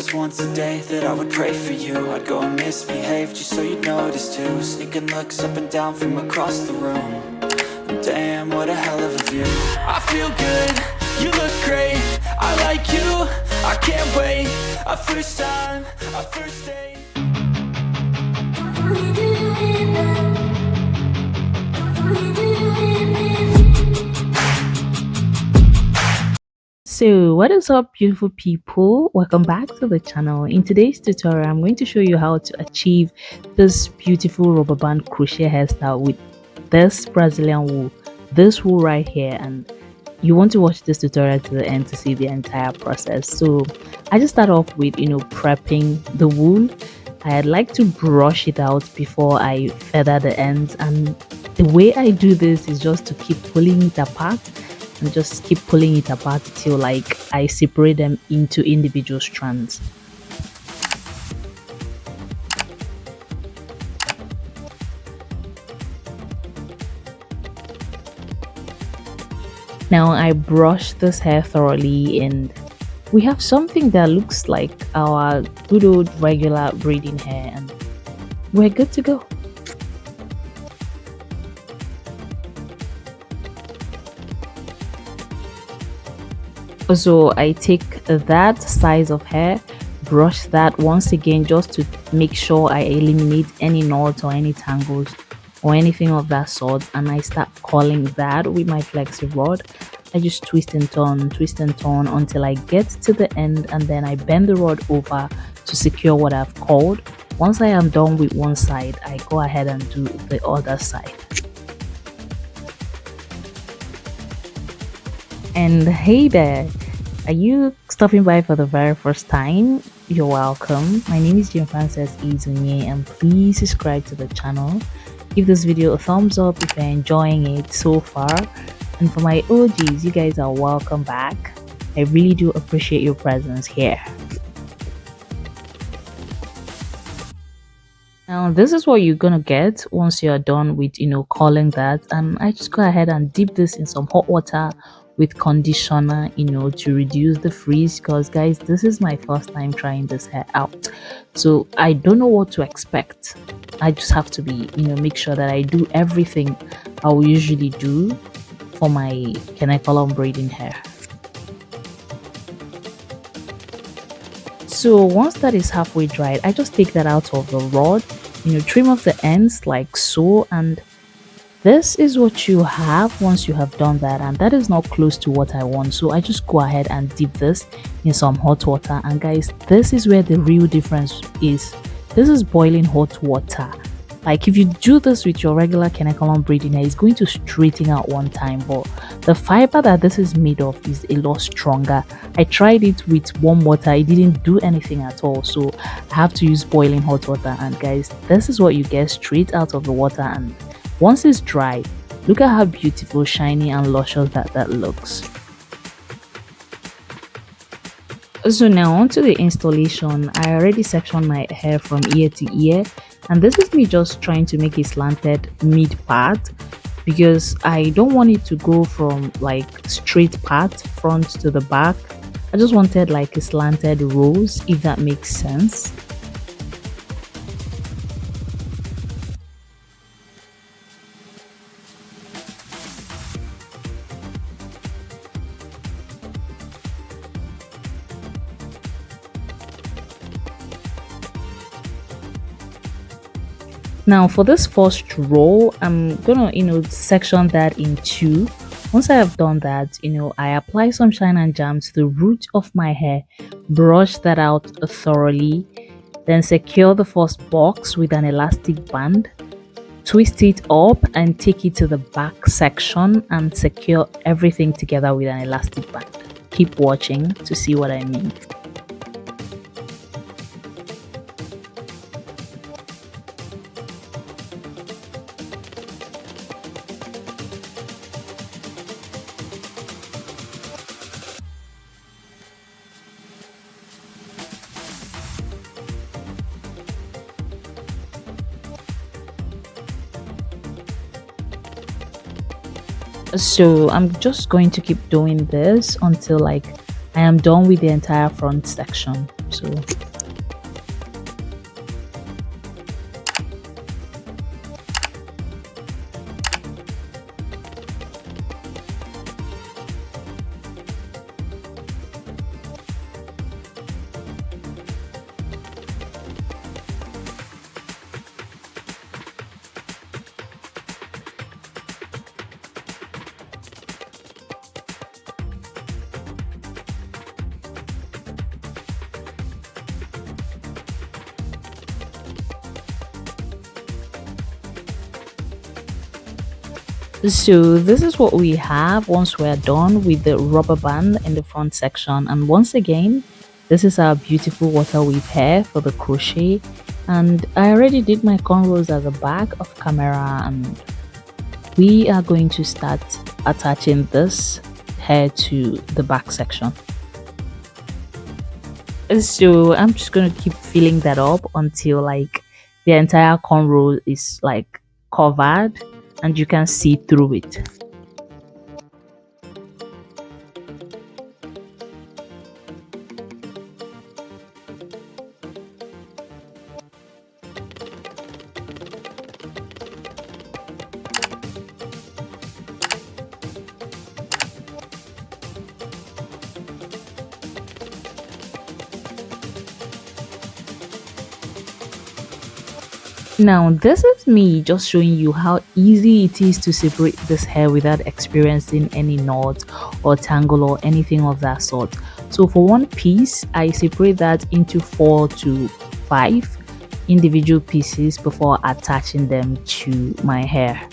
was once a day that I would pray for you. I'd go and misbehave just so you'd notice too. Sneaking looks up and down from across the room. And damn, what a hell of a view. I feel good, you look great, I like you, I can't wait. A first time, a first date. So what is up, beautiful people? Welcome back to the channel. In today's tutorial, I'm going to show you how to achieve this beautiful rubber band crochet hairstyle with this Brazilian wool, this wool right here. And you want to watch this tutorial to the end to see the entire process. So I just start off with prepping the wool. I'd like to brush it out before I feather the ends, and the way I do this is just to keep pulling it apart and just keep pulling it apart till like I separate them into individual strands. Now I brush this hair thoroughly and we have something that looks like our good old regular braiding hair, and we're good to go. So I take that size of hair, brush that once again just to make sure I eliminate any knots or any tangles or anything of that sort, and I start curling that with my flexi rod. I just twist and turn until I get to the end, and then I bend the rod over to secure what I've curled. Once I am done with one side, I go ahead and do the other side. And hey there, are you stopping by for the very first time? You're welcome. My name is Jim Frances Izunye, and please subscribe to the channel. Give this video a thumbs up if you're enjoying it so far. And for my OGs, you guys are welcome back. I really do appreciate your presence here. Now this is what you're gonna get once you're done with curling that, and I just go ahead and dip this in some hot water with conditioner to reduce the frizz, because guys, this is my first time trying this hair out, so I don't know what to expect. I just have to be make sure that I do everything I will usually do for my Kanekalon braiding hair. So once that is halfway dried, I just take that out of the rod, trim off the ends like so, and this is what you have once you have done that, and that is not close to what I want. So I just go ahead and dip this in some hot water, and guys, this is where the real difference is. This is boiling hot water. Like if you do this with your regular Kanekalon braiding hair, it's going to straighten out one time, but the fiber that this is made of is a lot stronger. I tried it with warm water, it didn't do anything at all, so I have to use boiling hot water. And guys, this is what you get straight out of the water, and once it's dry, look at how beautiful, shiny and luscious that looks. So now onto the installation. I already sectioned my hair from ear to ear, and this is me just trying to make a slanted mid part because I don't want it to go from like straight part front to the back. I just wanted like a slanted rose, if that makes sense. Now for this first row, I'm gonna section that in two. Once I have done that, I apply some shine and jam to the root of my hair, brush that out thoroughly, then secure the first box with an elastic band, twist it up and take it to the back section and secure everything together with an elastic band. Keep watching to see what I mean. So I'm just going to keep doing this until like I am done with the entire front section. So So this is what we have once we're done with the rubber band in the front section. And once again, this is our beautiful water weave hair for the crochet. And I already did my cornrows at the back of camera, and we are going to start attaching this hair to the back section. So I'm just going to keep filling that up until like the entire cornrow is like covered and you can see through it. Now, this is me just showing you how easy it is to separate this hair without experiencing any knot or tangle or anything of that sort. So for one piece, I separate that into 4 to 5 individual pieces before attaching them to my hair.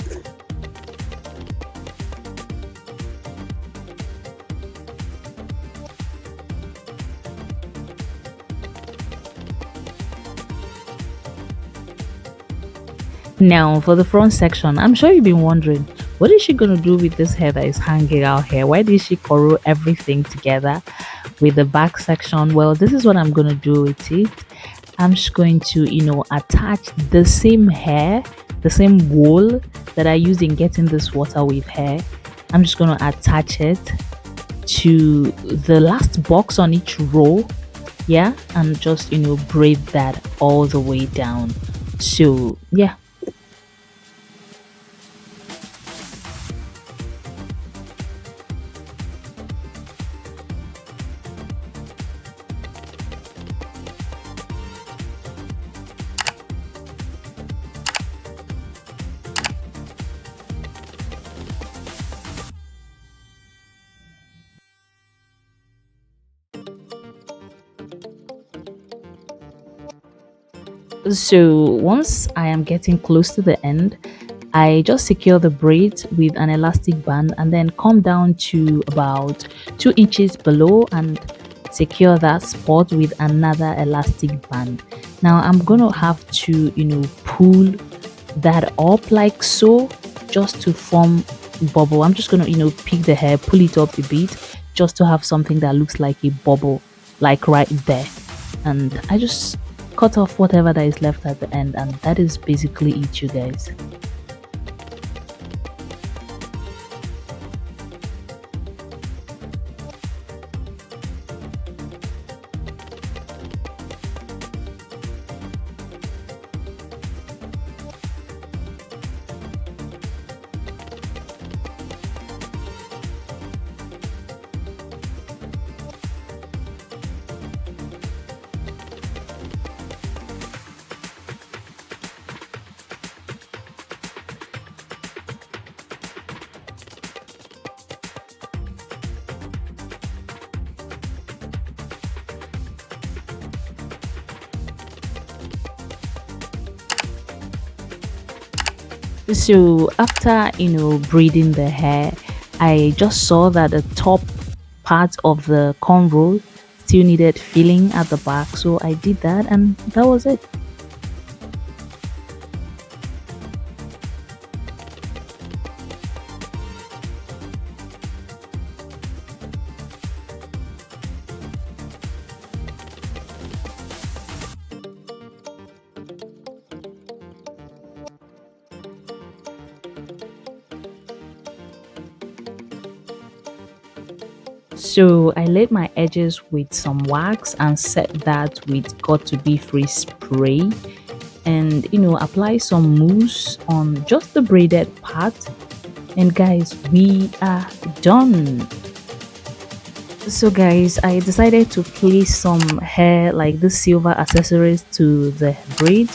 Now for the front section, I'm sure you've been wondering, what is she going to do with this hair that is hanging out here? Why did she corral everything together with the back section? Well, this is what I'm going to do with it. I'm just going to, attach the same hair, the same wool that I used in getting this water weave hair. I'm just going to attach it to the last box on each row. Yeah, and just, braid that all the way down. So, yeah. So once I am getting close to the end, I just secure the braids with an elastic band and then come down to about 2 inches below and secure that spot with another elastic band. Now I'm gonna have to pull that up like so, just to form bubble. I'm just gonna pick the hair, pull it up a bit, just to have something that looks like a bubble, like right there. And I just cut off whatever that is left at the end, and that is basically it, you guys. So after braiding the hair, I just saw that the top part of the cornrow still needed filling at the back, so I did that and that was it. So I laid my edges with some wax and set that with got to be free spray, and apply some mousse on just the braided part. And guys, we are done. So guys, I decided to place some hair like the silver accessories to the braid,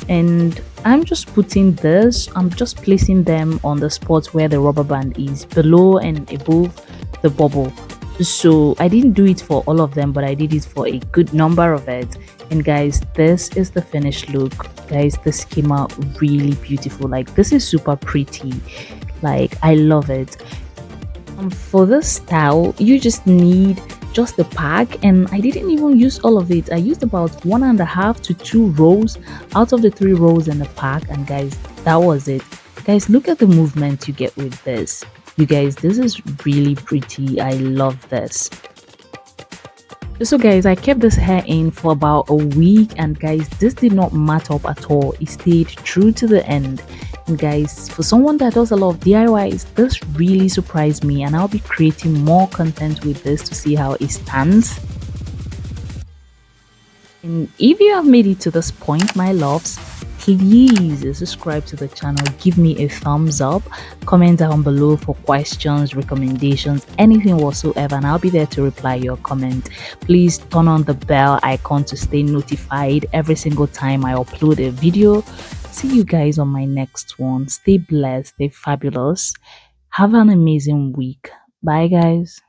and I'm just placing them on the spot where the rubber band is, below and above the bubble. So I didn't do it for all of them, but I did it for a good number of it. And guys, this is the finished look. Guys, this came out really beautiful. Like, this is super pretty. Like, I love it. For this style, you just need just the pack, and I didn't even use all of it. I used about 1.5 to 2 rows out of the 3 rows in the pack, and guys, that was it. Guys, look at the movement you get with this. You guys, this is really pretty. I love this. So guys, I kept this hair in for about a week, and guys, this did not mat up at all. It stayed true to the end. And guys, for someone that does a lot of DIYs, this really surprised me, and I'll be creating more content with this to see how it stands. And if you have made it to this point, my loves, please subscribe to the channel, give me a thumbs up, comment down below for questions, recommendations, anything whatsoever, and I'll be there to reply your comment. Please turn on the bell icon to stay notified every single time I upload a video. See you guys on my next one. Stay blessed, stay fabulous, have an amazing week. Bye guys.